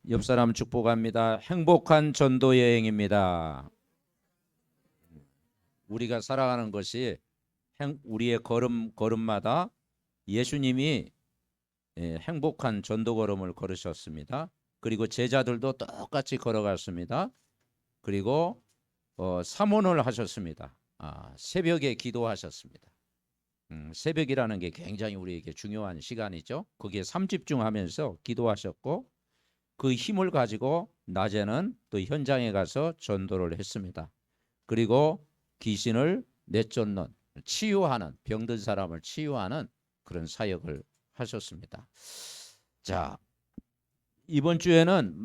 옆 사람 축복합니다. 행복한 전도 여행입니다. 우리가 살아가는 것이 우리의 걸음마다 예수님이 행복한 전도 걸음을 걸으셨습니다. 그리고 제자들도 똑같이 걸어갔습니다. 그리고 사모를 하셨습니다. 새벽에 기도하셨습니다. 새벽이라는 게 굉장히 우리에게 중요한 시간이죠. 거기에 삼집중하면서 기도하셨고 그 힘을 가지고 낮에는 또 현장에 가서 전도를 했습니다. 그리고 귀신을 내쫓는, 치유하는, 병든 사람을 치유하는 그런 사역을 하셨습니다. 자, 이번 주에는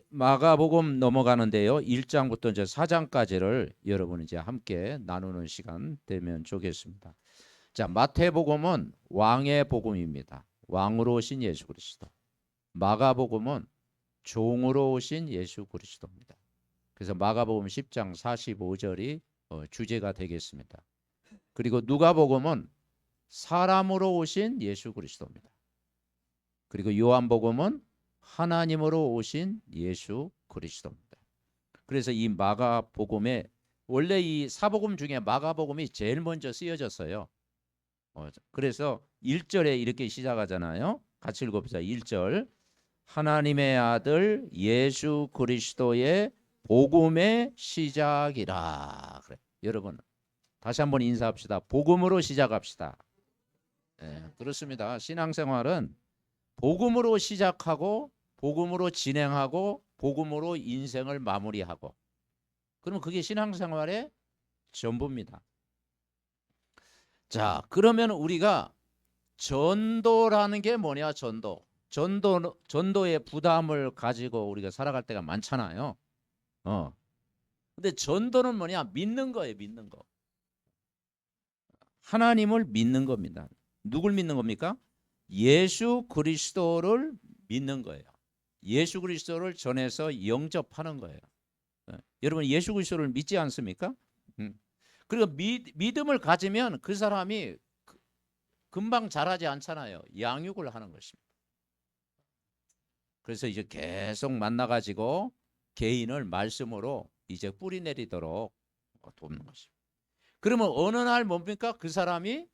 마가복음 넘어가는데요. 1장부터 이제 4장까지를 여러분 이제 함께 나누는 시간 되면 좋겠습니다. 자, 마태복음은 왕의 복음입니다. 왕으로 오신 예수 그리스도. 마가복음은 종으로 오신 예수 그리스도입니다. 그래서 마가복음 10장 45절이 주제가 되겠습니다. 그리고 누가복음은 사람으로 오신 예수 그리스도입니다. 그리고 요한복음은 하나님으로 오신 예수 그리스도입니다. 그래서 이 마가복음에 원래 이 사복음 중에 마가복음이 제일 먼저 쓰여졌어요. 그래서 1절에 이렇게 시작하잖아요. 같이 읽어보자. 1절 하나님의 아들 예수 그리스도의 복음의 시작이라. 그래. 여러분 다시 한번 인사합시다. 복음으로 시작합시다. 그렇습니다. 신앙생활은 복음으로 시작하고 복음으로 진행하고 복음으로 인생을 마무리하고 그러면 그게 신앙생활의 전부입니다. 자, 그러면 우리가 전도라는 게 뭐냐? 전도의 부담을 가지고 우리가 살아갈 때가 많잖아요. 근데 전도는 뭐냐? 믿는 거예요, 믿는 거. 하나님을 믿는 겁니다. 누굴 믿는 겁니까? 예수 그리스도를 믿는 거예요. 예수 그리스도를 전해서 영접하는 거예요. 여러분 예수 그리스도를 믿지 않습니까? 그리고 믿음을 가지면 그 사람이 금방 자라지 않잖아요. 양육을 하는 것입니다. 그래서 이제 계속 만나가지고 개인을 말씀으로 이제 뿌리 내리도록 돕는 것입니다. 그러면 어느 날 뭡니까? 그 사람이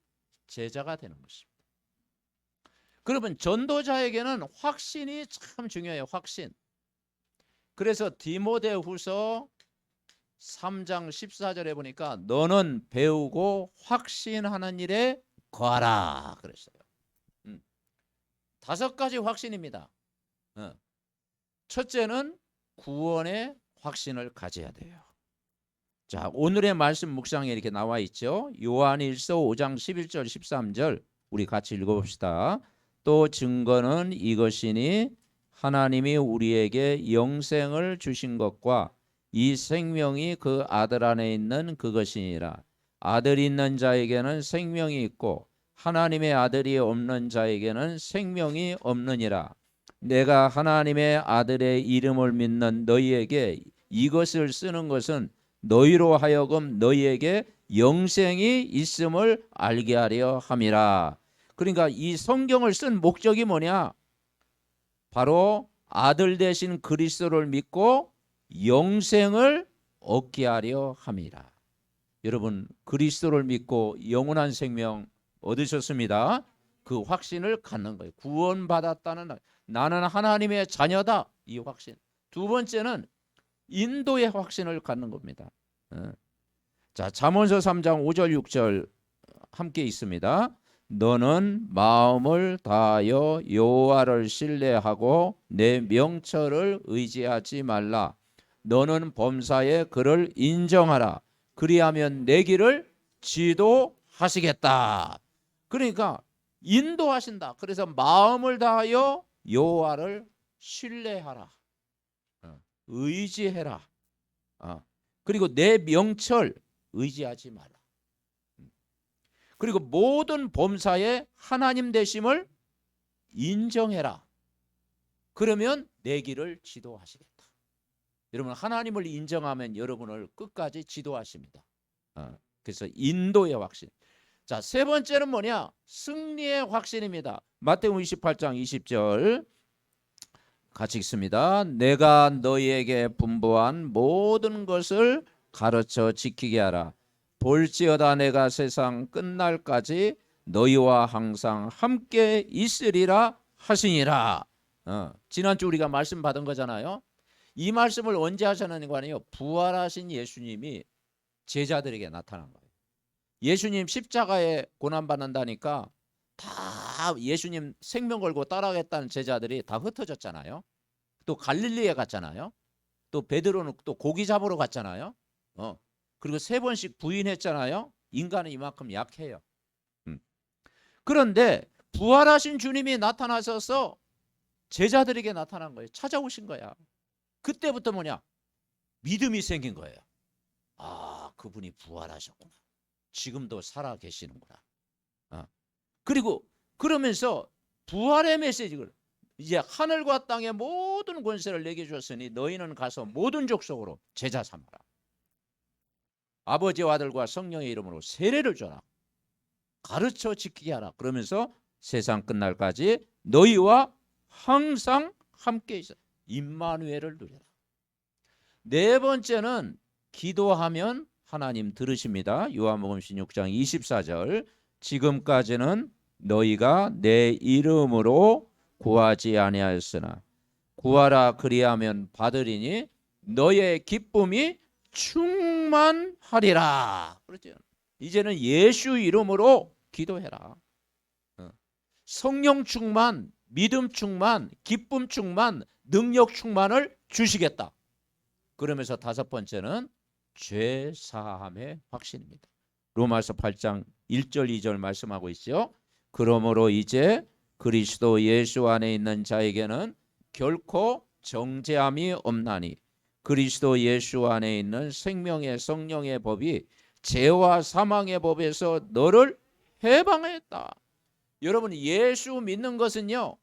제자가 되는 것입니다. 그러면 전도자에게는 확신이 참 중요해요. 확신. 그래서 디모데후서 3장 14절에 보니까 너는 배우고 확신하는 일에 거하라 그랬어요. 5가지 확신입니다. 첫째는 구원의 확신을 가져야 돼요. 자, 오늘의 말씀 묵상에 이렇게 나와 있죠. 요한일서 5장 11절 13절 우리 같이 읽어봅시다. 또 증거는 이것이니 하나님이 우리에게 영생을 주신 것과 이 생명이 그 아들 안에 있는 그것이니라. 아들이 있는 자에게는 생명이 있고 하나님의 아들이 없는 자에게는 생명이 없느니라. 내가 하나님의 아들의 이름을 믿는 너희에게 이것을 쓰는 것은 너희로 하여금 너희에게 영생이 있음을 알게 하려 함이라. 그러니까 이 성경을 쓴 목적이 뭐냐? 바로 아들 되신 그리스도를 믿고 영생을 얻게 하려 함이라. 여러분 그리스도를 믿고 영원한 생명 얻으셨습니다. 그 확신을 갖는 거예요. 구원받았다는 나는 하나님의 자녀다. 이 확신. 두 번째는 인도의 확신을 갖는 겁니다. 자, 잠언서 3장 5절 6절 함께 있습니다. 너는 마음을 다하여 여호와를 신뢰하고 내 명철을 의지하지 말라. 너는 범사에 그를 인정하라. 그리하면 내 길을 지도하시겠다. 그러니까 인도하신다. 그래서 마음을 다하여 여호와를 신뢰하라. 의지해라. 그리고 내 명철 의지하지 마라. 그리고 모든 범사에 하나님 되심을 인정해라. 그러면 내 길을 지도하시겠다. 여러분 하나님을 인정하면 여러분을 끝까지 지도하십니다. 그래서 인도의 확신. 자, 세 번째는 뭐냐? 승리의 확신입니다. 마태복음 28장 20절 같이 읽습니다. 내가 너희에게 분부한 모든 것을 가르쳐 지키게 하라. 볼지어다 내가 세상 끝날까지 너희와 항상 함께 있으리라 하시니라. 지난주 우리가 말씀 받은 거잖아요. 이 말씀을 언제 하셨는 거 아니에요? 부활하신 예수님이 제자들에게 나타난 거예요. 예수님 십자가에 고난받는다니까 다 예수님 생명 걸고 따라가겠다는 제자들이 다 흩어졌잖아요. 또 갈릴리에 갔잖아요. 또 베드로는 또 고기 잡으러 갔잖아요. 그리고 3번씩 부인했잖아요. 인간은 이만큼 약해요. 그런데 부활하신 주님이 나타나셔서 제자들에게 나타난 거예요. 찾아오신 거야. 그때부터 뭐냐? 믿음이 생긴 거예요. 아, 그분이 부활하셨구나. 지금도 살아 계시는구나. 그리고 그러면서 부활의 메시지를 이제 하늘과 땅의 모든 권세를 내게 주었으니 너희는 가서 모든 족속으로 제자 삼아라. 아버지와 아들과 성령의 이름으로 세례를 줘라. 가르쳐 지키게 하라. 그러면서 세상 끝날까지 너희와 항상 함께 있어. 임마누엘을 누려라. 4번째는 기도하면 하나님 들으십니다. 요한복음 16장 24절. 지금까지는 너희가 내 이름으로 구하지 아니하였으나 구하라 그리하면 받으리니 너의 기쁨이 충만하리라. 그렇죠. 이제는 예수 이름으로 기도해라. 성령 충만, 믿음 충만, 기쁨 충만, 능력 충만을 주시겠다. 그러면서 5번째는 죄 사함의 확신입니다. 로마서 8장 1절 2절 말씀하고 있죠. 그러므로 이제 그리스도 예수 안에 있는 자에게는 결코 정죄함이 없나니 그리스도 예수 안에 있는 생명의 성령의 법이 죄와 사망의 법에서 너를 해방했다. 여러분, 예수 믿는 것은요,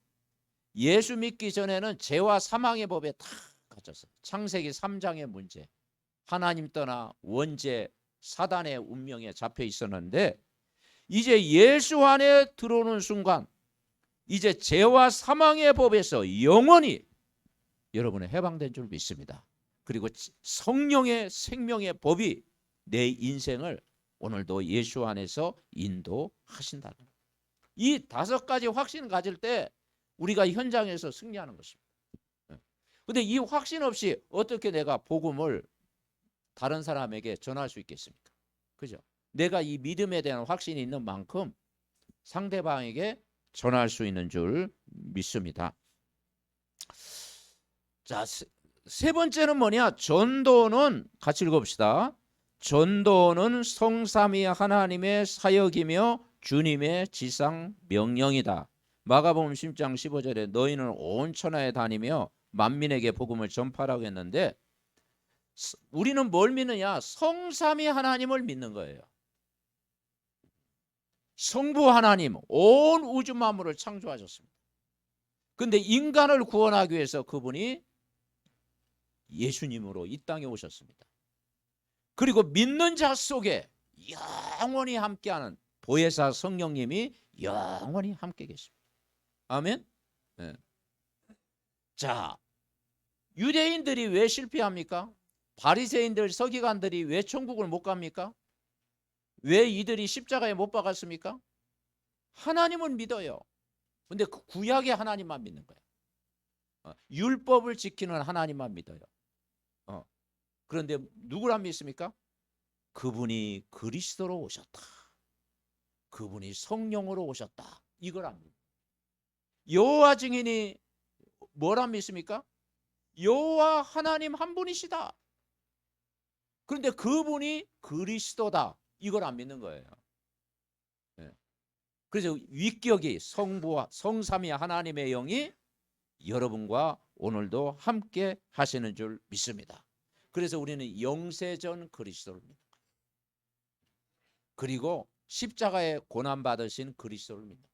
예수 믿기 전에는 죄와 사망의 법에 다 갇혔어요. 창세기 3장의 문제, 하나님 떠나 원죄 사단의 운명에 잡혀 있었는데 이제 예수 안에 들어오는 순간 이제 죄와 사망의 법에서 영원히 여러분은 해방된 줄 믿습니다. 그리고 성령의 생명의 법이 내 인생을 오늘도 예수 안에서 인도하신다는 거예요. 이 5가지 확신 가질 때 우리가 현장에서 승리하는 것입니다. 그런데 이 확신 없이 어떻게 내가 복음을 다른 사람에게 전할 수 있겠습니까? 그죠? 내가 이 믿음에 대한 확신이 있는 만큼 상대방에게 전할 수 있는 줄 믿습니다. 자, 3번째는 뭐냐? 전도는 같이 읽어봅시다. 전도는 성삼위 하나님의 사역이며 주님의 지상 명령이다. 마가복음 10장 15절에 너희는 온 천하에 다니며 만민에게 복음을 전파라고 했는데 우리는 뭘 믿느냐? 성삼위 하나님을 믿는 거예요. 성부 하나님 온 우주 만물을 창조하셨습니다. 그런데 인간을 구원하기 위해서 그분이 예수님으로 이 땅에 오셨습니다. 그리고 믿는 자 속에 영원히 함께하는 보혜사 성령님이 영원히 함께 계십니다. 아멘. 네. 자, 유대인들이 왜 실패합니까? 바리새인들 서기관들이 왜 천국을 못 갑니까? 왜 이들이 십자가에 못 박았습니까? 하나님을 믿어요. 근데 그 구약의 하나님만 믿는 거예요. 율법을 지키는 하나님만 믿어요. 그런데 누구를 안 믿습니까? 그분이 그리스도로 오셨다. 그분이 성령으로 오셨다. 이걸 안 믿어요. 여호와 증인이 뭘 안 믿습니까? 여호와 하나님 한 분이시다. 그런데 그분이 그리스도다. 이걸 안 믿는 거예요. 그래서 위격이 성부와 성삼위 하나님의 영이 여러분과 오늘도 함께 하시는 줄 믿습니다. 그래서 우리는 영세전 그리스도를 믿는 거예요. 그리고 십자가에 고난받으신 그리스도를 믿는 거예요.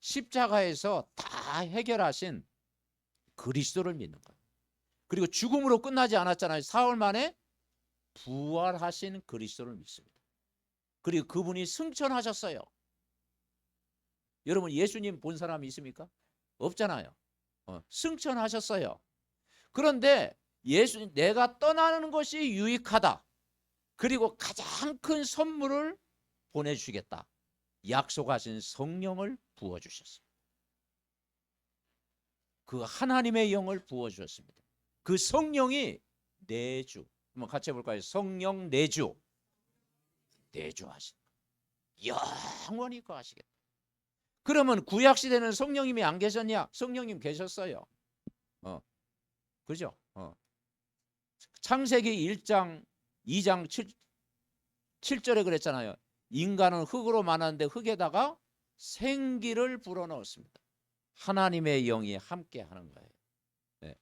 십자가에서 다 해결하신 그리스도를 믿는 거예요. 그리고 죽음으로 끝나지 않았잖아요. 사흘 만에 부활하신 그리스도를 믿습니다. 그리고 그분이 승천하셨어요. 여러분 예수님 본 사람이 있습니까? 없잖아요. 승천하셨어요. 그런데 내가 떠나는 것이 유익하다. 그리고 가장 큰 선물을 보내주시겠다. 약속하신 성령을 부어주셨습니다. 그 하나님의 영을 부어주셨습니다. 그 성령이 내주. 한번 같이 해볼까요? 성령 내주. 내주하신다. 영원히 거하시겠다. 그러면 구약시대는 성령님이 안 계셨냐? 성령님 계셨어요. 그죠? 창세기 1장 2장 7절에 그랬잖아요. 인간은 흙으로 만났는데 흙에다가 생기를 불어넣었습니다. 하나님의 영이 함께 하는 거예요. 네.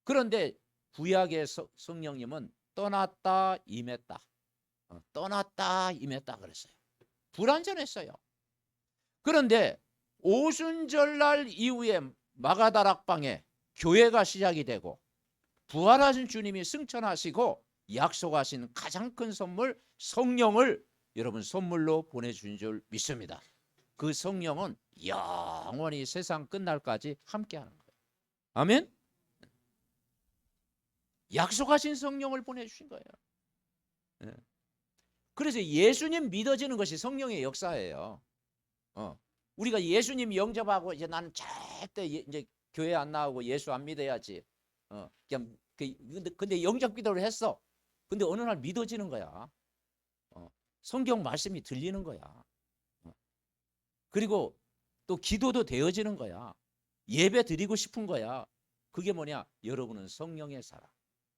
그런데 구약의 성령님은 떠났다 임했다. 떠났다 임했다 그랬어요. 불완전했어요. 그런데 오순절날 이후에 마가다락방에 교회가 시작이 되고 부활하신 주님이 승천하시고 약속하신 가장 큰 선물 성령을 여러분 선물로 보내주신 줄 믿습니다. 그 성령은 영원히 세상 끝날까지 함께하는 거예요. 아멘. 약속하신 성령을 보내주신 거예요. 그래서 예수님 믿어지는 것이 성령의 역사예요. 우리가 예수님 영접하고 이제 나는 절대 이제 교회 안 나오고 예수 안 믿어야지. 그냥 근데 영접 기도를 했어. 근데 어느 날 믿어지는 거야. 성경 말씀이 들리는 거야. 그리고 또 기도도 되어지는 거야. 예배 드리고 싶은 거야. 그게 뭐냐? 여러분은 성령의 사람.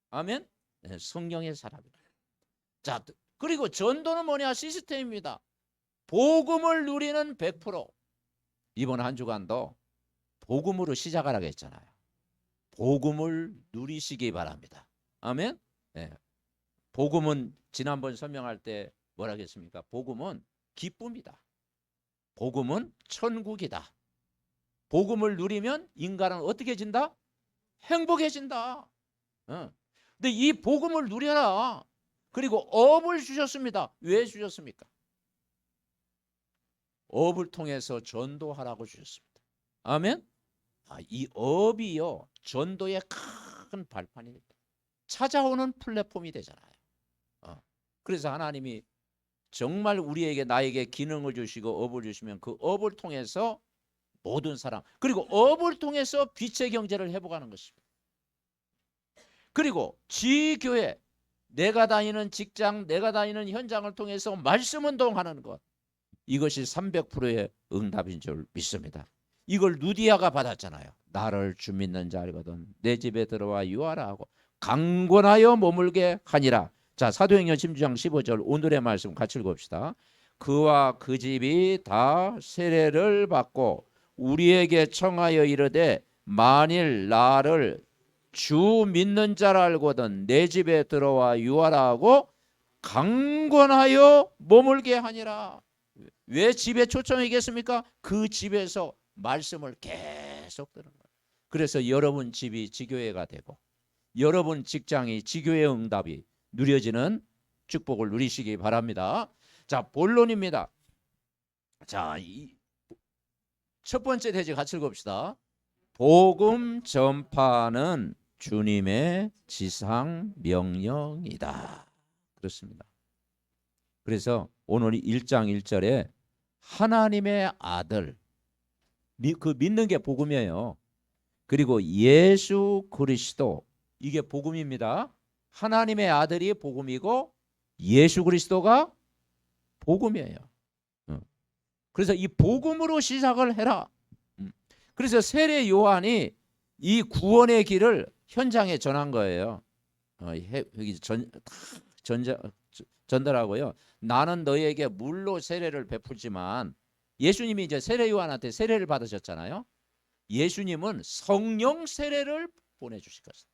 아멘? 네, 성령의 사람이다. 자, 그리고 전도는 뭐냐? 시스템입니다. 복음을 누리는 100%. 이번 한 주간도 복음으로 시작하라고 했잖아요. 복음을 누리시기 바랍니다. 아멘? 네. 복음은 지난번 설명할 때 뭐라고 했습니까? 복음은 기쁨이다. 복음은 천국이다. 복음을 누리면 인간은 어떻게 해진다? 행복해진다. 근데 이 복음을 누려라. 그리고 업을 주셨습니다. 왜 주셨습니까? 업을 통해서 전도하라고 주셨습니다. 아멘? 이 업이요 전도의 큰 발판입니다. 찾아오는 플랫폼이 되잖아요. 그래서 하나님이 정말 우리에게 나에게 기능을 주시고 업을 주시면 그 업을 통해서 모든 사람 그리고 업을 통해서 빛의 경제를 회복하는 것입니다. 그리고 지교회 내가 다니는 직장 내가 다니는 현장을 통해서 말씀 운동하는 것 이것이 300%의 응답인 줄 믿습니다. 이걸 누디아가 받았잖아요. 나를 주 믿는 자 알거든 내 집에 들어와 유하라 하고 강권하여 머물게 하니라. 자, 사도행전 16장 15절 오늘의 말씀 같이 읽읍시다. 그와 그 집이 다 세례를 받고 우리에게 청하여 이르되 만일 나를 주 믿는 자라 알거든 내 집에 들어와 유하라 하고 강권하여 머물게 하니라. 왜 집에 초청이겠습니까? 그 집에서 말씀을 계속 들은 거예요. 그래서 여러분 집이 지교회가 되고 여러분 직장이 지교회 응답이 누려지는 축복을 누리시기 바랍니다. 자, 본론입니다. 자, 첫 번째 대지 같이 읽읍시다. 복음 전파는 주님의 지상 명령이다. 그렇습니다. 그래서 오늘 1장 1절에 하나님의 아들 그 믿는 게 복음이에요. 그리고 예수 그리스도 이게 복음입니다. 하나님의 아들이 복음이고 예수 그리스도가 복음이에요. 그래서 이 복음으로 시작을 해라. 그래서 세례 요한이 이 구원의 길을 현장에 전한 거예요. 전달하고요. 나는 너희에게 물로 세례를 베풀지만 예수님이 이제 세례 요한한테 세례를 받으셨잖아요. 예수님은 성령 세례를 보내주실 것이다.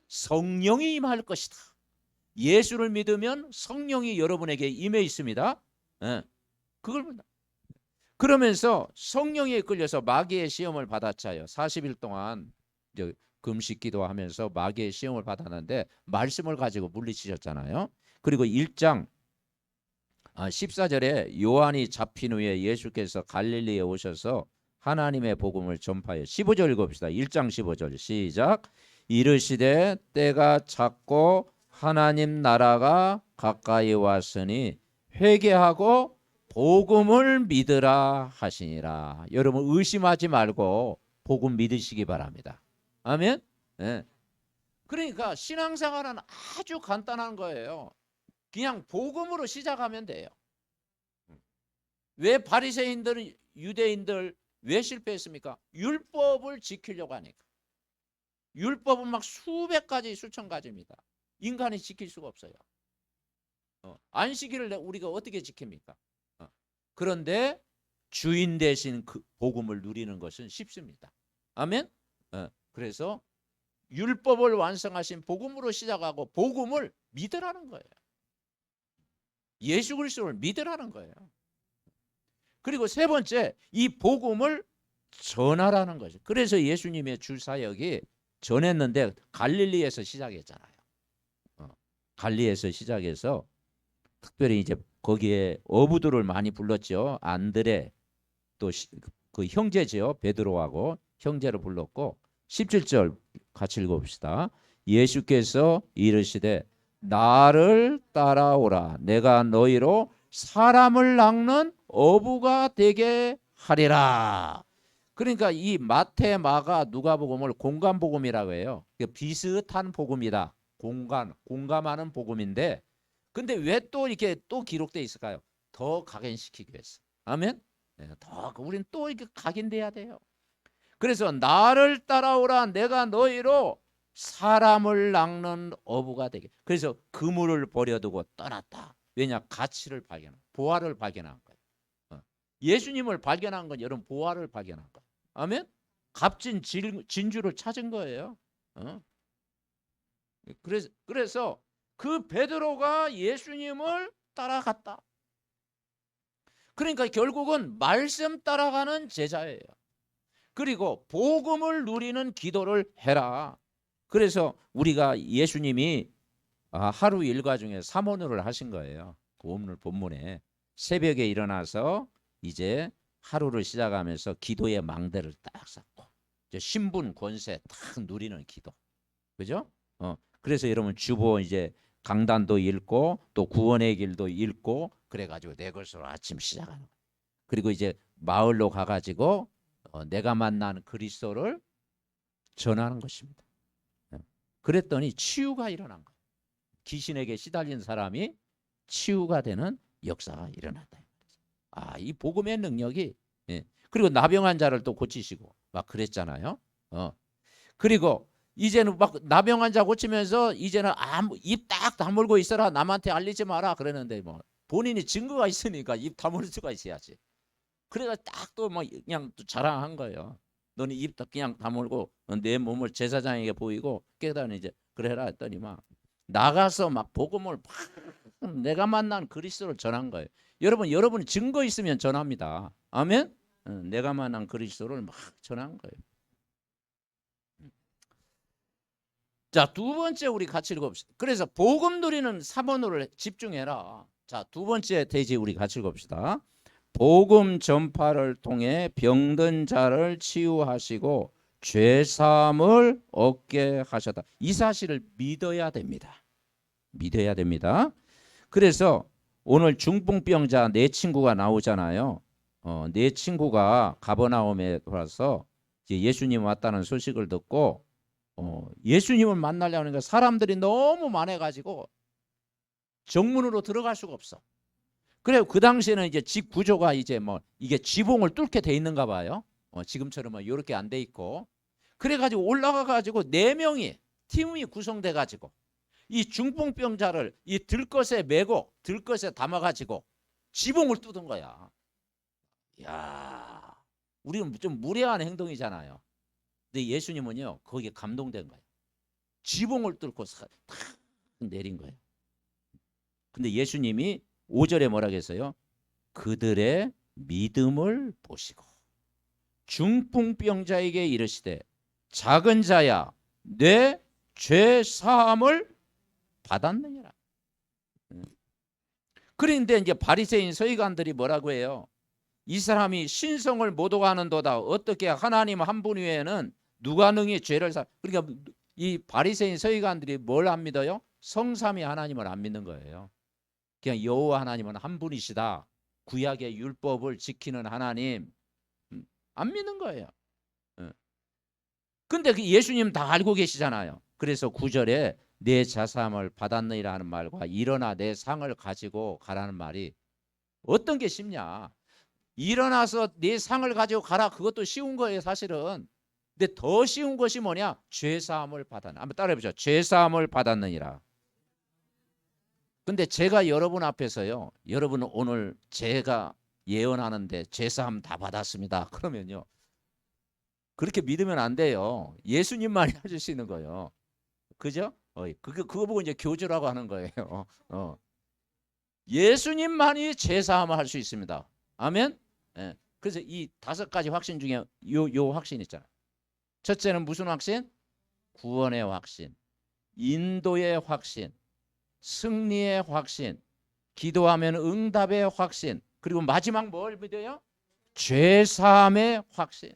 성령이 임할 것이다. 예수를 믿으면 성령이 여러분에게 임해 있습니다. 그걸 본다. 그러면서 성령에 이끌려서 마귀의 시험을 받았자요. 40일 동안 이제 금식 기도하면서 마귀의 시험을 받았는데 말씀을 가지고 물리치셨잖아요. 그리고 1장 14절에 요한이 잡힌 후에 예수께서 갈릴리에 오셔서 하나님의 복음을 전파하여 15절 읽읍시다. 1장 15절 시작. 이르시되 때가 찼고 하나님 나라가 가까이 왔으니 회개하고 복음을 믿으라 하시니라. 여러분 의심하지 말고 복음 믿으시기 바랍니다. 아멘. 네. 그러니까 신앙생활은 아주 간단한 거예요. 그냥 복음으로 시작하면 돼요. 왜 바리새인들, 유대인들 왜 실패했습니까? 율법을 지키려고 하니까. 율법은 막 수백 가지, 수천 가지입니다. 인간이 지킬 수가 없어요. 안식일을 우리가 어떻게 지킵니까? 그런데 주인 대신 그 복음을 누리는 것은 쉽습니다. 아멘. 그래서 율법을 완성하신 복음으로 시작하고 복음을 믿으라는 거예요. 예수 그리스도를 믿으라는 거예요. 그리고 세 번째, 이 복음을 전하라는 거죠. 그래서 예수님의 주 사역이 전했는데 갈릴리에서 시작했잖아요. 갈릴리에서 시작해서 특별히 이제 거기에 어부들을 많이 불렀죠. 안드레 또 그 형제죠. 베드로하고 형제를 불렀고 17절 같이 읽어봅시다. 예수께서 이르시되 나를 따라오라. 내가 너희로 사람을 낚는 어부가 되게 하리라. 그러니까 이 마태, 마가, 누가복음을 공감복음이라고 해요. 비슷한 복음이다. 공감하는 복음인데 근데 왜 또 이렇게 또 기록돼 있을까요? 더 각인시키기 위해서. 아멘. 더 우리는 또 이렇게 각인돼야 돼요. 그래서 나를 따라오라. 내가 너희로 사람을 낚는 어부가 되게. 그래서 그물을 버려두고 떠났다. 왜냐? 가치를 발견한, 보화를 발견한 거예요. 예수님을 발견한 건 여러분 보화를 발견한 거예요. 아멘. 값진 진주를 찾은 거예요. 그래서 그 베드로가 예수님을 따라갔다. 그러니까 결국은 말씀 따라가는 제자예요. 그리고 복음을 누리는 기도를 해라. 그래서 우리가 예수님이 하루 일과 중에 사모노를 하신 거예요. 그 오늘 본문에 새벽에 일어나서 이제 하루를 시작하면서 기도의 망대를 딱 쌓고 이제 신분 권세 딱 누리는 기도. 그죠? 그래서 여러분 주보 이제 강단도 읽고 또 구원의 길도 읽고 그래가지고 내 것으로 아침 시작하는 거예요. 그리고 이제 마을로 가가지고 내가 만난 그리스도를 전하는 것입니다. 그랬더니 치유가 일어난 거예요. 귀신에게 시달린 사람이 치유가 되는 역사가 일어났다. 이 복음의 능력이. 그리고 나병한 자를 또 고치시고 막 그랬잖아요. 그리고 이제는 막 나병한 자 고치면서 이제는 입 딱 다물고 있어라. 남한테 알리지 마라. 그러는데 뭐 본인이 증거가 있으니까 입 다물 수가 있어야지. 그래서 딱 또 막 그냥 또 자랑한 거예요. 너는 입 그냥 다물고 내 몸을 제사장에게 보이고 깨달으니 이제 그래라 했더니 막 나가서 막 복음을 막 내가 만난 그리스도를 전한 거예요. 여러분이 증거 있으면 전합니다. 아멘. 내가 만난 그리스도를 막 전한 거예요. 자, 두 번째 우리 같이 읽어봅시다. 그래서 복음 누리는 사모노를 집중해라. 자, 두 번째 대지 우리 같이 읽어봅시다. 복음 전파를 통해 병든 자를 치유하시고 죄사함을 얻게 하셨다. 이 사실을 믿어야 됩니다. 믿어야 됩니다. 그래서 오늘 중풍병자 네 친구가 나오잖아요. 네 친구가 가버나움에 와서 예수님 왔다는 소식을 듣고 예수님을 만나려니까 사람들이 너무 많아가지고 정문으로 들어갈 수가 없어. 그래 그 당시에는 이제 집 구조가 이제 뭐 이게 지붕을 뚫게 돼 있는가 봐요. 지금처럼 이렇게 안 돼 있고. 그래가지고 올라가가지고 네 명이 팀이 구성돼가지고 이 중풍병자를 이 들것에 메고 들것에 담아가지고 지붕을 뚫은 거야. 야, 우리는 좀 무례한 행동이잖아요. 근데 예수님은요 거기에 감동된 거예요. 지붕을 뚫고 탁 내린 거예요. 근데 예수님이 5절에 뭐라고 했어요? 그들의 믿음을 보시고 중풍병자에게 이르시되 작은 자야 내 죄 사함을 받았느니라. 그런데 이제 바리새인 서기관들이 뭐라고 해요? 이 사람이 신성을 못 오가는도다. 어떻게 하나님 한 분 외에는 누가 능히 죄를 그러니까 이 바리새인 서기관들이 뭘 안 믿어요? 성삼위 하나님을 안 믿는 거예요. 그냥 여호와 하나님은 한 분이시다. 구약의 율법을 지키는 하나님 안 믿는 거예요. 근데 그 예수님 다 알고 계시잖아요. 그래서 9절에 내 자삼을 받았느니라 하는 말과 일어나 내 상을 가지고 가라는 말이 어떤 게 쉽냐? 일어나서 내 상을 가지고 가라. 그것도 쉬운 거예요, 사실은. 근데 더 쉬운 것이 뭐냐? 죄사함을 받았느니라. 한번 따라해보죠. 죄사함을 받았느니라. 근데 제가 여러분 앞에서요, 여러분 오늘 제가 예언하는데 죄사함 다 받았습니다. 그러면요, 그렇게 믿으면 안 돼요. 예수님만이 하실 수 있는 거예요. 그죠? 그거 보고 이제 교주라고 하는 거예요. 예수님만이 죄사함을 할 수 있습니다. 아멘. 예. 그래서 이 5가지 확신 중에 요 확신 있잖아요. 첫째는 무슨 확신? 구원의 확신, 인도의 확신, 승리의 확신, 기도하면 응답의 확신, 그리고 마지막 뭘 믿어요? 죄사함의 확신.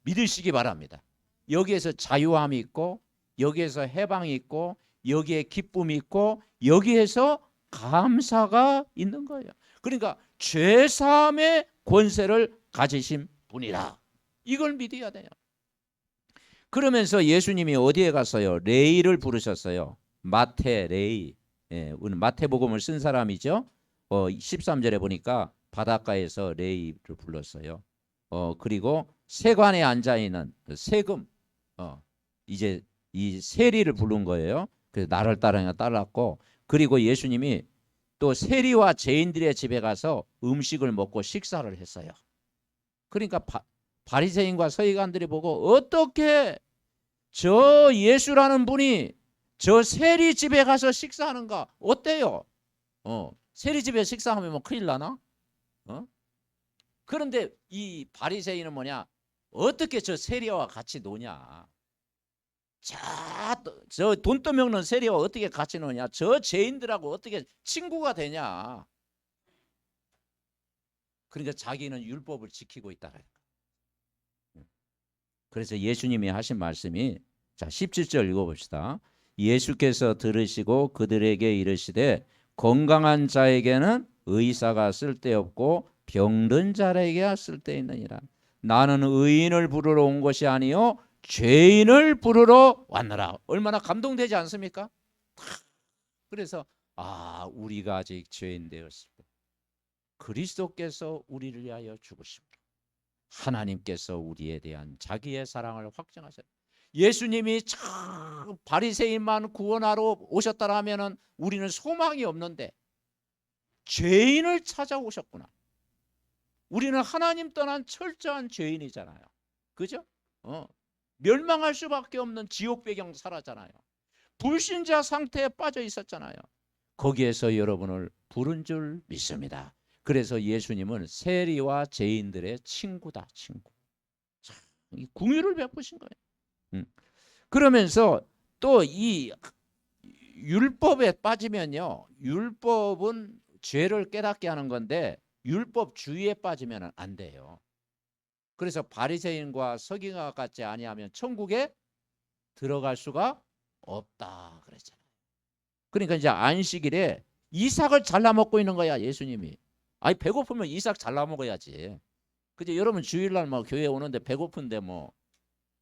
믿으시기 바랍니다. 여기에서 자유함이 있고, 여기에서 해방이 있고, 여기에 기쁨이 있고, 여기에서 감사가 있는 거예요. 그러니까 죄사함의 권세를 가지신 분이라. 이걸 믿어야 돼요. 그러면서 예수님이 어디에 갔어요? 레이를 부르셨어요. 마태, 레이. 예, 마태복음을 쓴 사람이죠. 13절에 보니까 바닷가에서 레이를 불렀어요. 그리고 세관에 앉아 있는 세금, 이제 이 세리를 부른 거예요. 그래서 나를 따랐고, 그리고 예수님이 또 세리와 죄인들의 집에 가서 음식을 먹고 식사를 했어요. 그러니까 바리새인과 서기관들이 보고 어떻게 저 예수라는 분이 저 세리 집에 가서 식사하는가? 어때요? 세리 집에 식사하면 뭐 큰일 나나? 그런데 이 바리새인은 뭐냐? 어떻게 저 세리와 같이 노냐? 저 돈 떠먹는 세리와 어떻게 같이 노냐? 저 죄인들하고 어떻게 친구가 되냐? 그러니까 자기는 율법을 지키고 있다. 그래서 예수님이 하신 말씀이, 자 17절 읽어봅시다. 예수께서 들으시고 그들에게 이르시되 건강한 자에게는 의사가 쓸데없고 병든 자에게 쓸데있느니라. 나는 의인을 부르러 온 것이 아니요 죄인을 부르러 왔노라. 얼마나 감동되지 않습니까? 그래서 우리가 아직 죄인 되었을 때 그리스도께서 우리를 위하여 죽으심으로 하나님께서 우리에 대한 자기의 사랑을 확증하셨다. 예수님이 참 바리새인만 구원하러 오셨다라면은 우리는 소망이 없는데 죄인을 찾아오셨구나. 우리는 하나님 떠난 철저한 죄인이잖아요. 그죠? 멸망할 수밖에 없는 지옥 배경 살았잖아요. 불신자 상태에 빠져 있었잖아요. 거기에서 여러분을 부른 줄 믿습니다. 그래서 예수님은 세리와 죄인들의 친구다, 친구. 참, 궁유를 베푸신 거예요. 그러면서 또 이 율법에 빠지면요, 율법은 죄를 깨닫게 하는 건데 율법 주의에 빠지면 안 돼요. 그래서 바리새인과 서기관 같지 아니하면 천국에 들어갈 수가 없다 그랬잖아요. 그러니까 이제 안식일에 이삭을 잘라 먹고 있는 거야, 예수님이. 아니 배고프면 이삭 잘라 먹어야지. 그죠? 여러분 주일날 뭐 교회 오는데 배고픈데 뭐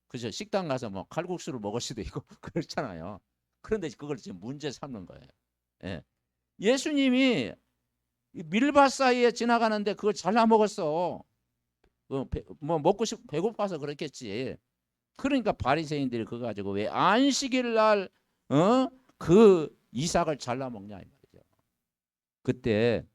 그죠? 식당 가서 뭐 칼국수를 먹을 수도 있고 그렇잖아요. 그런데 그걸 지금 문제 삼는 거예요. 예. 예수님이 밀밭 사이에 지나가는데 그걸 잘라 먹었어. 뭐 먹고 배고파서 그렇겠지. 그러니까 바리새인들이 그거 가지고 왜 안식일 날 그 이삭을 잘라 먹냐 이 말이죠. 그때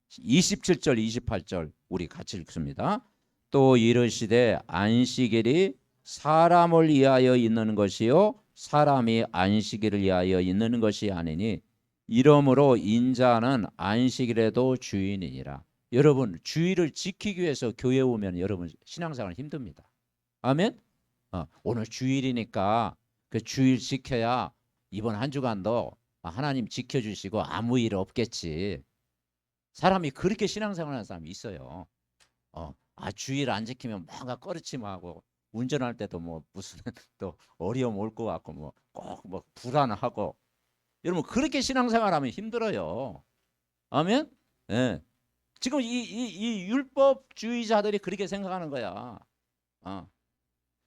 27절 28절 우리 같이 읽습니다. 또 이르시되 안식일이 사람을 위하여 있는 것이요 사람이 안식일을 위하여 있는 것이 아니니 이러므로 인자는 안식일에도 주인이니라. 여러분 주일을 지키기 위해서 교회 오면 여러분 신앙생활 힘듭니다. 아멘. 오늘 주일이니까 그 주일 지켜야 이번 한 주간도 하나님 지켜주시고 아무 일 없겠지. 사람이 그렇게 신앙생활하는 사람이 있어요. 주일 안 지키면 뭔가 꺼리침하고 운전할 때도 뭐 무슨 또 어려움 올 것 같고 뭐 꼭 뭐 불안하고. 여러분 그렇게 신앙생활하면 힘들어요. 아멘. 예. 지금 이 율법주의자들이 그렇게 생각하는 거야.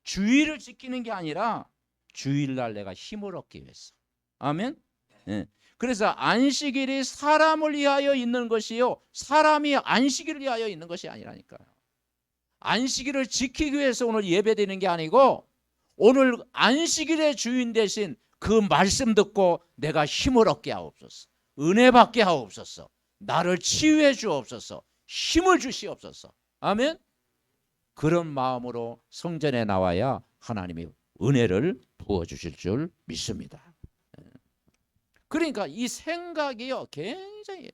주의를 지키는 게 아니라 주일날 내가 힘을 얻기 위해서. 아멘. 예. 그래서 안식일이 사람을 위하여 있는 것이요, 사람이 안식일을 위하여 있는 것이 아니라니까요. 안식일을 지키기 위해서 오늘 예배드리는 게 아니고, 오늘 안식일의 주인 대신 그 말씀 듣고 내가 힘을 얻게 하옵소서, 은혜 받게 하옵소서, 나를 치유해 주옵소서, 힘을 주시옵소서. 아멘. 그런 마음으로 성전에 나와야 하나님이 은혜를 부어주실 줄 믿습니다. 그러니까 이 생각이요, 굉장히,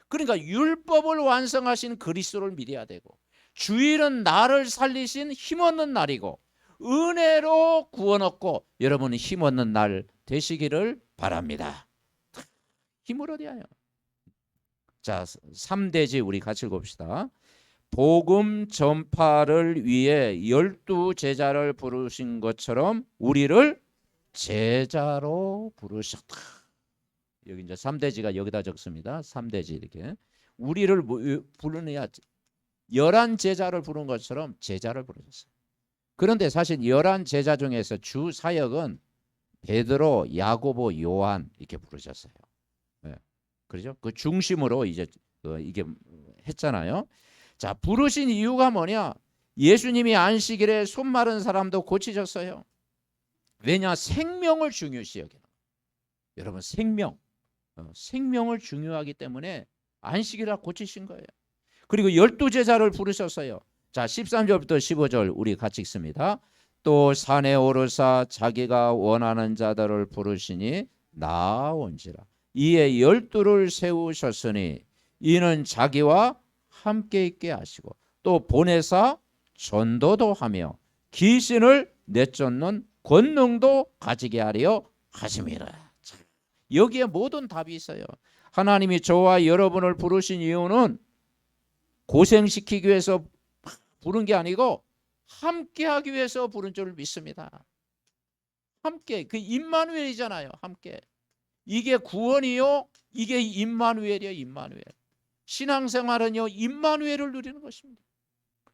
그러니까 율법을 완성하신 그리스도를 믿어야 되고, 주일은 나를 살리신 힘없는 날이고, 은혜로 구원 얻고 여러분이 힘없는 날 되시기를 바랍니다. 힘을 얻어야요. 자, 3대지 우리 같이 읽읍시다. 복음 전파를 위해 12제자를 부르신 것처럼 우리를 제자로 부르셨다. 여기 이제 3대지가 여기다 적습니다. 3대지 이렇게. 우리를 부르느냐, 11제자를 부른 것처럼 제자를 부르셨어요. 그런데 사실 11제자 중에서 주 사역은 베드로, 야고보, 요한 이렇게 부르셨어요. 네. 그렇죠? 그 중심으로 이제 이게 했잖아요. 자, 부르신 이유가 뭐냐? 예수님이 안식일에 손 마른 사람도 고치셨어요. 왜냐? 생명을 중요시 여기는. 여러분 생명을 중요하기 때문에 안식일에 고치신 거예요. 그리고 12제자를 부르셨어요. 자, 13절부터 15절 우리 같이 읽습니다. 또 산에 오르사 자기가 원하는 자들을 부르시니 나온지라. 이에 12를 세우셨으니 이는 자기와 함께 있게 하시고 또 보내사 전도도 하며 귀신을 내쫓는 권능도 가지게 하려 하심이라. 여기에 모든 답이 있어요. 하나님이 저와 여러분을 부르신 이유는 고생시키기 위해서 부른 게 아니고 함께 하기 위해서 부른 줄 믿습니다. 함께, 그 임마누엘이잖아요. 함께. 이게 구원이요, 이게 임마누엘이요. 임마누엘. 신앙생활은요, 임마누엘을 누리는 것입니다.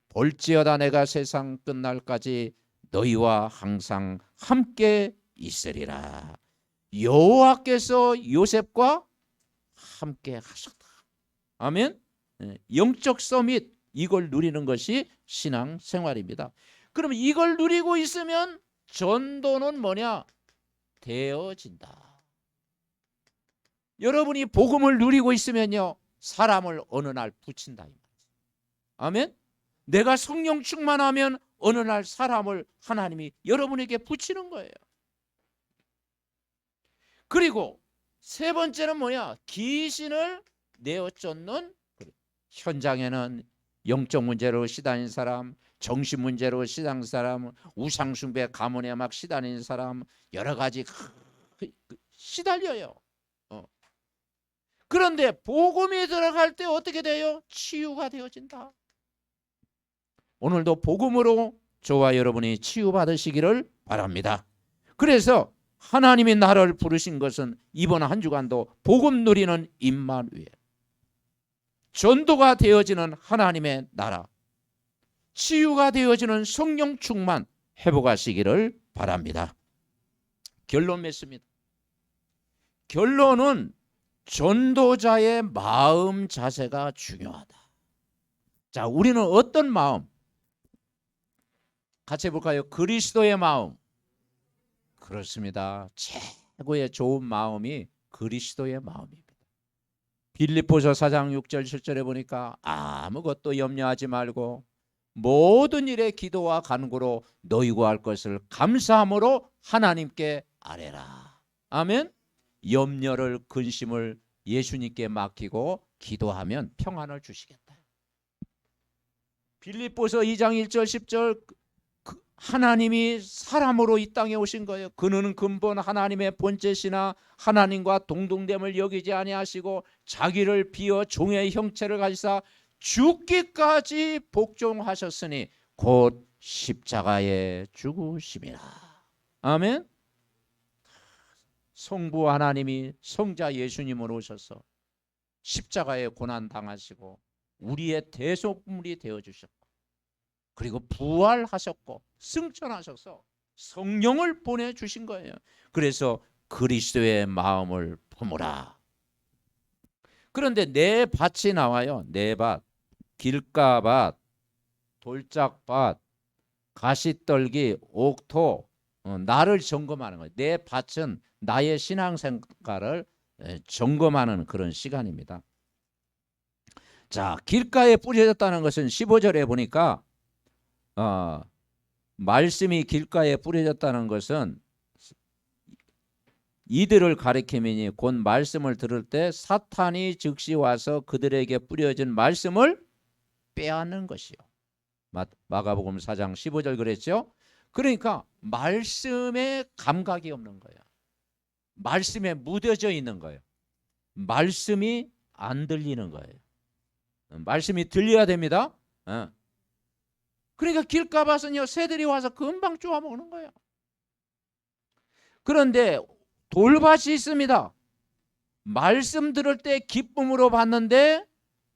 볼지어다 내가 세상 끝날까지 너희와 항상 함께 있으리라. 여호와께서 요셉과 함께 하셨다. 아멘. 영적 서밋, 이걸 누리는 것이 신앙생활입니다. 그럼 이걸 누리고 있으면 전도는 뭐냐? 되어진다. 여러분이 복음을 누리고 있으면요, 사람을 어느 날 붙인다. 아멘. 내가 성령 충만하면 어느 날 사람을 하나님이 여러분에게 붙이는 거예요. 그리고 세 번째는 뭐냐? 귀신을 내어쫓는. 현장에는 영적 문제로 시달린 사람, 정신 문제로 시달린 사람, 우상숭배 가문에 막 시달린 사람, 여러 가지 시달려요. 그런데 복음이 들어갈 때 어떻게 돼요? 치유가 되어진다. 오늘도 복음으로 저와 여러분이 치유받으시기를 바랍니다. 그래서 하나님이 나를 부르신 것은 이번 한 주간도 복음 누리는 임마누엘, 전도가 되어지는 하나님의 나라, 치유가 되어지는 성령 충만 회복하시기를 바랍니다. 결론 맺습니다. 결론은 전도자의 마음 자세가 중요하다. 자, 우리는 어떤 마음? 같이 해볼까요? 그리스도의 마음. 그렇습니다. 최고의 좋은 마음이 그리스도의 마음입니다. 빌립보서 4장 6절 7절에 보니까 아무것도 염려하지 말고 모든 일에 기도와 간구로 너희 구할 것을 감사함으로 하나님께 아뢰라. 아멘. 염려를, 근심을 예수님께 맡기고 기도하면 평안을 주시겠다. 빌립보서 2장 1절 10절 하나님이 사람으로 이 땅에 오신 거예요. 그는 근본 하나님의 본체시나 하나님과 동등됨을 여기지 아니하시고 자기를 비어 종의 형체를 가지사 죽기까지 복종하셨으니 곧 십자가에 죽으심이라. 아멘. 성부 하나님이 성자 예수님으로 오셔서 십자가에 고난 당하시고 우리의 대속물이 되어 주셨고, 그리고 부활하셨고 승천하셔서 성령을 보내주신 거예요. 그래서 그리스도의 마음을 품으라. 그런데 네 밭이 나와요. 네 밭. 길가밭, 돌짝밭, 가시떨기, 옥토, 나를 점검하는 거예요. 내 밭은 나의 신앙생활을 점검하는 그런 시간입니다. 자, 길가에 뿌려졌다는 것은 15절에 보니까 말씀이 길가에 뿌려졌다는 것은 이들을 가리키미니 곧 말씀을 들을 때 사탄이 즉시 와서 그들에게 뿌려진 말씀을 빼앗는 것이요. 마가복음 4장 15절 그랬죠. 그러니까 말씀에 감각이 없는 거예요. 말씀에 무뎌져 있는 거예요. 말씀이 안 들리는 거예요. 말씀이 들려야 됩니다. 그러니까 길가밭은요, 새들이 와서 금방 쪼아먹는 거예요. 그런데 돌밭이 있습니다. 말씀 들을 때 기쁨으로 받는데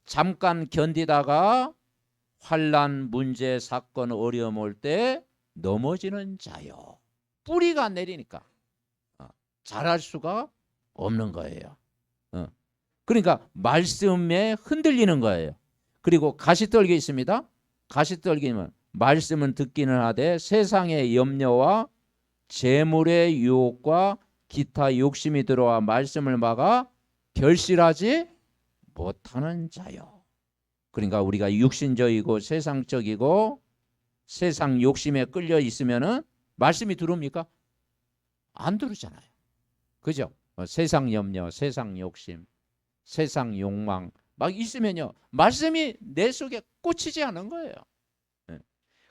잠깐 견디다가 환난, 문제, 사건, 어려움 올 때 넘어지는 자요. 뿌리가 내리니까 자랄 수가 없는 거예요. 그러니까 말씀에 흔들리는 거예요. 그리고 가시떨기 있습니다. 가시떨기는 말씀은 듣기는 하되 세상의 염려와 재물의 유혹과 기타 욕심이 들어와 말씀을 막아 결실하지 못하는 자요. 그러니까 우리가 육신적이고 세상적이고 세상 욕심에 끌려 있으면은 말씀이 들어옵니까? 안 들어오잖아요. 그죠? 세상 염려, 세상 욕심, 세상 욕망 막 있으면요, 말씀이 내 속에 꽂히지 않은 거예요.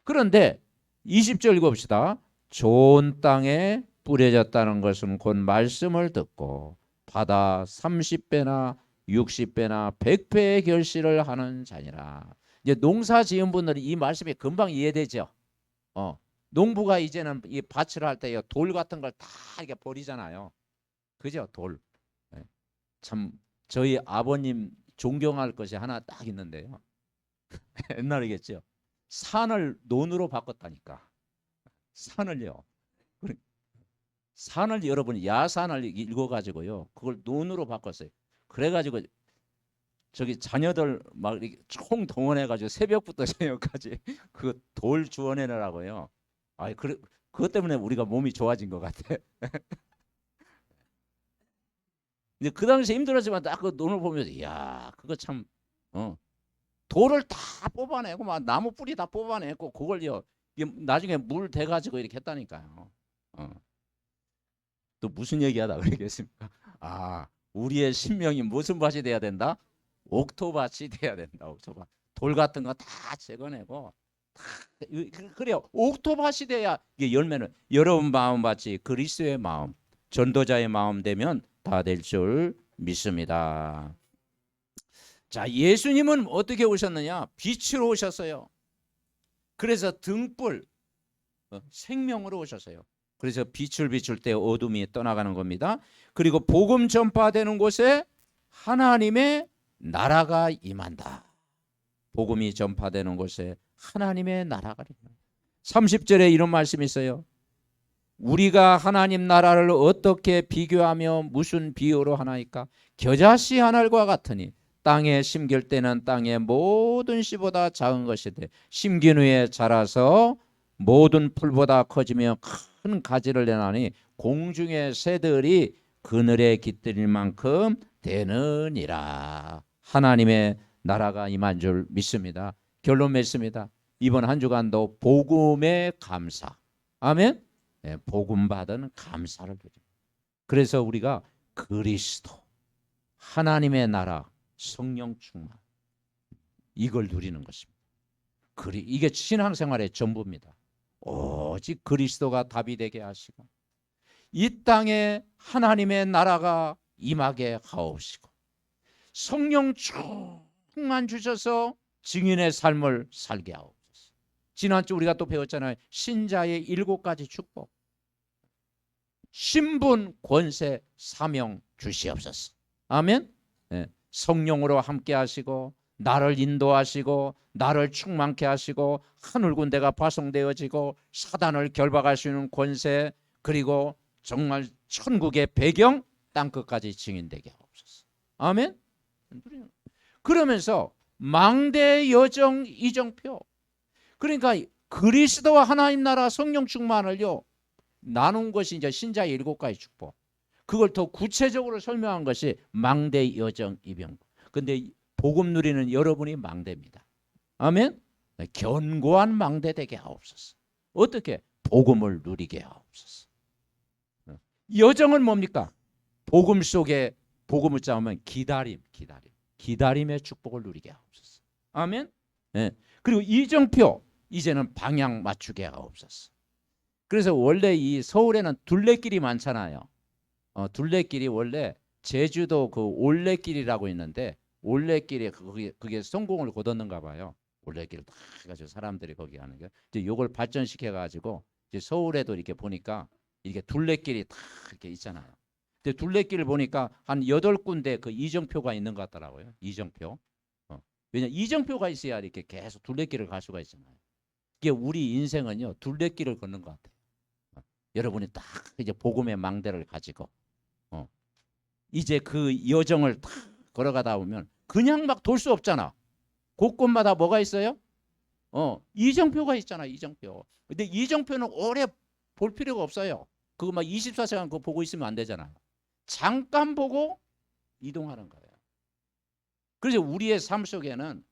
그런데 20절 읽어봅시다. 좋은 땅에 뿌려졌다는 것은 곧 말씀을 듣고 받아 30배나 60배나 100배의 결실을 하는 자니라. 이제 농사 지은 분들은 이 말씀이 금방 이해되죠. 농부가 이제는 이 밭을 할 때 돌 같은 걸 다 이렇게 버리잖아요. 그죠? 돌. 참 저희 아버님 존경할 것이 하나 딱 있는데요. 옛날이겠죠. 산을 논으로 바꿨다니까. 산을요. 산을 여러분 야산을 읽어가지고요, 그걸 논으로 바꿨어요. 그래가지고 저기 자녀들 막 총 동원해가지고 새벽부터 저녁까지 그 돌 주워내느라고요. 그것 때문에 우리가 몸이 좋아진 것 같아. 근데 그 당시에 힘들었지만 딱 그 논을 보면서 이야, 그거 참 돌을 다 뽑아내고 막 나무 뿌리 다 뽑아내고 그걸요 나중에 물 대가지고 이렇게 했다니까요. 또 무슨 얘기하다 그러겠습니까? 우리의 신명이 무슨 밭이 돼야 된다? 옥토밭이 돼야 된다. 옥토밭. 돌 같은 거 다 제거내고 그래요. 옥토밭이 돼야 이게 열매는 여러분 마음밭이 그리스도의 마음, 전도자의 마음 되면 다 될 줄 믿습니다. 자, 예수님은 어떻게 오셨느냐? 빛으로 오셨어요. 그래서 등불, 생명으로 오셨어요. 그래서 빛을 비출 때 어둠이 떠나가는 겁니다. 그리고 복음 전파되는 곳에 하나님의 나라가 임한다. 복음이 전파되는 곳에 하나님의 나라가 임한다. 30절에 이런 말씀이 있어요. 우리가 하나님 나라를 어떻게 비교하며 무슨 비유로 하나이까? 겨자씨 한 알과 같으니 땅에 심길 때는 땅의 모든 씨보다 작은 것이되 심긴 후에 자라서 모든 풀보다 커지며 큰 가지를 내나니 공중의 새들이 그늘에 깃들일 만큼 되느니라. 하나님의 나라가 임한 줄 믿습니다. 결론 맺습니다. 이번 한 주간도 복음의 감사. 아멘. 네, 복음 받은 감사를 드립니다. 그래서 우리가 그리스도, 하나님의 나라, 성령 충만 이걸 누리는 것입니다. 이게 신앙생활의 전부입니다. 오직 그리스도가 답이 되게 하시고 이 땅에 하나님의 나라가 임하게 하옵시고 성령 충만 주셔서 증인의 삶을 살게 하옵소서. 지난주 우리가 또 배웠잖아요. 신자의 7가지 축복. 신분, 권세, 사명 주시옵소서. 아멘. 네. 성령으로 함께 하시고 나를 인도하시고 나를 충만케 하시고 하늘 군대가 파송되어지고 사단을 결박할 수 있는 권세, 그리고 정말 천국의 배경 땅끝까지 증인되게 하옵소서. 아멘. 그러면서 망대 여정 이정표, 그러니까 그리스도와 하나님 나라 성령 충만을요 나눈 것이 이제 신자의 7가지 축복. 그걸 더 구체적으로 설명한 것이 망대 여정 이병. 근데 복음 누리는 여러분이 망대입니다. 아멘. 견고한 망대 되게 하옵소서. 어떻게? 복음을 누리게 하옵소서. 여정은 뭡니까? 복음 속에 복음을 짜면 기다림의 축복을 누리게 하옵소서. 아멘. 네. 그리고 이정표, 이제는 방향 맞추게 하옵소서. 그래서 원래 이 서울에는 둘레길이 많잖아요. 둘레길이 원래 제주도 그 올레길이라고 있는데 올레길에 그게 성공을 거뒀는가 봐요. 올레길을 다 해가지고 사람들이 거기 가는 게 이제 이걸 발전시켜 가지고 이제 서울에도 이렇게 보니까 이게 둘레길이 다 이렇게 있잖아요. 근데 둘레길을 보니까 한 8군데 그 이정표가 있는 것 같더라고요. 이정표. 왜냐 이정표가 있어야 이렇게 계속 둘레길을 갈 수가 있잖아요. 이게 우리 인생은요 둘레길을 걷는 것 같아요. 여러분이 딱 이제 복음의 망대를 가지고 이제 그 여정을 딱 걸어가다 보면 그냥 막 돌 수 없잖아. 곳곳마다 뭐가 있어요? 이정표가 있잖아. 이정표. 근데 이정표는 오래 볼 필요가 없어요. 그거 막 24시간 그거 보고 있으면 안 되잖아요. 잠깐 보고 이동하는 거예요. 그래서 우리의 삶 속에는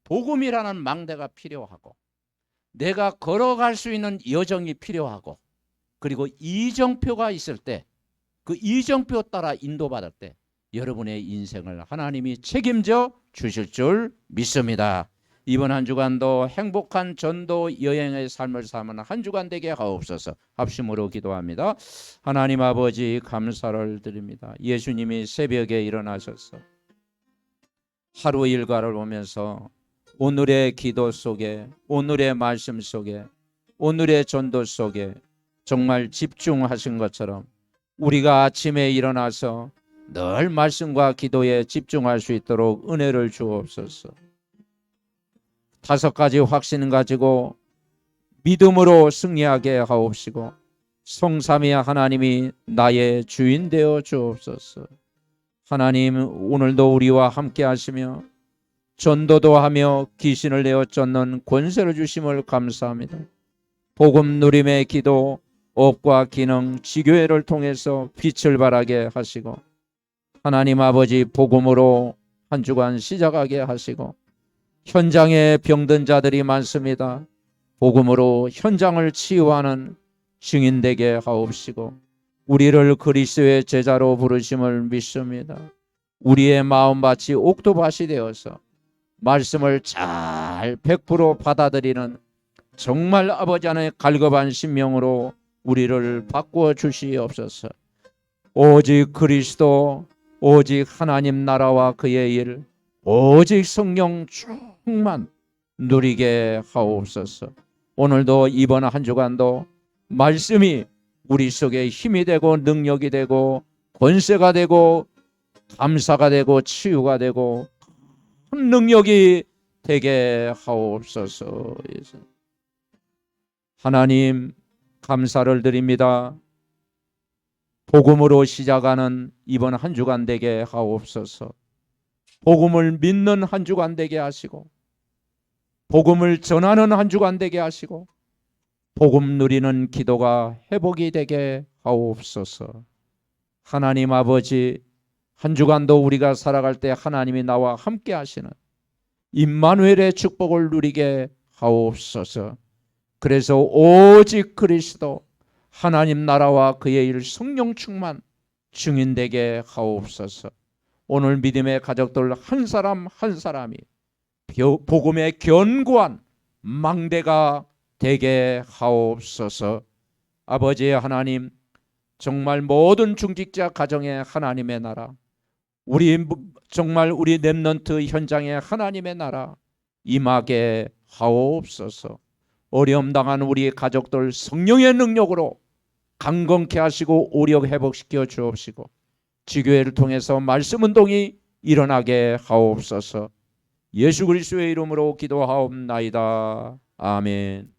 복음이라는 망대가 필요하고 내가 걸어갈 수 있는 여정이 필요하고 그리고 이정표가 있을 때 그 이정표 따라 인도받을 때 여러분의 인생을 하나님이 책임져 주실 줄 믿습니다. 이번 한 주간도 행복한 전도 여행의 삶을 사는 한 주간 되게 하옵소서. 합심으로 기도합니다. 하나님 아버지 감사를 드립니다. 예수님이 새벽에 일어나셔서 하루 일과를 보면서 오늘의 기도 속에 오늘의 말씀 속에 오늘의 전도 속에 정말 집중하신 것처럼 우리가 아침에 일어나서 늘 말씀과 기도에 집중할 수 있도록 은혜를 주옵소서. 5가지 확신 가지고 믿음으로 승리하게 하옵시고 성삼위 하나님이 나의 주인 되어 주옵소서. 하나님 오늘도 우리와 함께 하시며 전도도 하며 귀신을 내어 쫓는 권세를 주심을 감사합니다. 복음 누림의 기도 업과 기능 지교회를 통해서 빛을 발하게 하시고 하나님 아버지 복음으로 한 주간 시작하게 하시고 현장에 병든 자들이 많습니다. 복음으로 현장을 치유하는 증인 되게 하옵시고 우리를 그리스도의 제자로 부르심을 믿습니다. 우리의 마음밭이 옥토밭이 되어서 말씀을 잘 100% 받아들이는 정말 아버지 안에 갈급한 심령으로 우리를 바꾸어 주시옵소서. 오직 그리스도, 오직 하나님 나라와 그의 일, 오직 성령 충만 누리게 하옵소서. 오늘도 이번 한 주간도 말씀이 우리 속에 힘이 되고 능력이 되고 권세가 되고 감사가 되고 치유가 되고 큰 능력이 되게 하옵소서. 하나님 감사를 드립니다. 복음으로 시작하는 이번 한 주간 되게 하옵소서. 복음을 믿는 한 주간 되게 하시고 복음을 전하는 한 주간 되게 하시고 복음 누리는 기도가 회복이 되게 하옵소서. 하나님 아버지 한 주간도 우리가 살아갈 때 하나님이 나와 함께 하시는 임마누엘의 축복을 누리게 하옵소서. 그래서 오직 그리스도 하나님 나라와 그의 일 성령 충만 증인되게 하옵소서. 오늘 믿음의 가족들 한 사람 한 사람이 복음의 견고한 망대가 되게 하옵소서. 아버지 하나님, 정말 모든 중직자 가정의 하나님의 나라, 정말 우리 렘넌트 현장의 하나님의 나라 임하게 하옵소서. 어려움 당한 우리 가족들 성령의 능력으로 강건케 하시고 오력 회복시켜 주옵시고, 지교회를 통해서 말씀 운동이 일어나게 하옵소서. 예수 그리스도의 이름으로 기도하옵나이다. 아멘.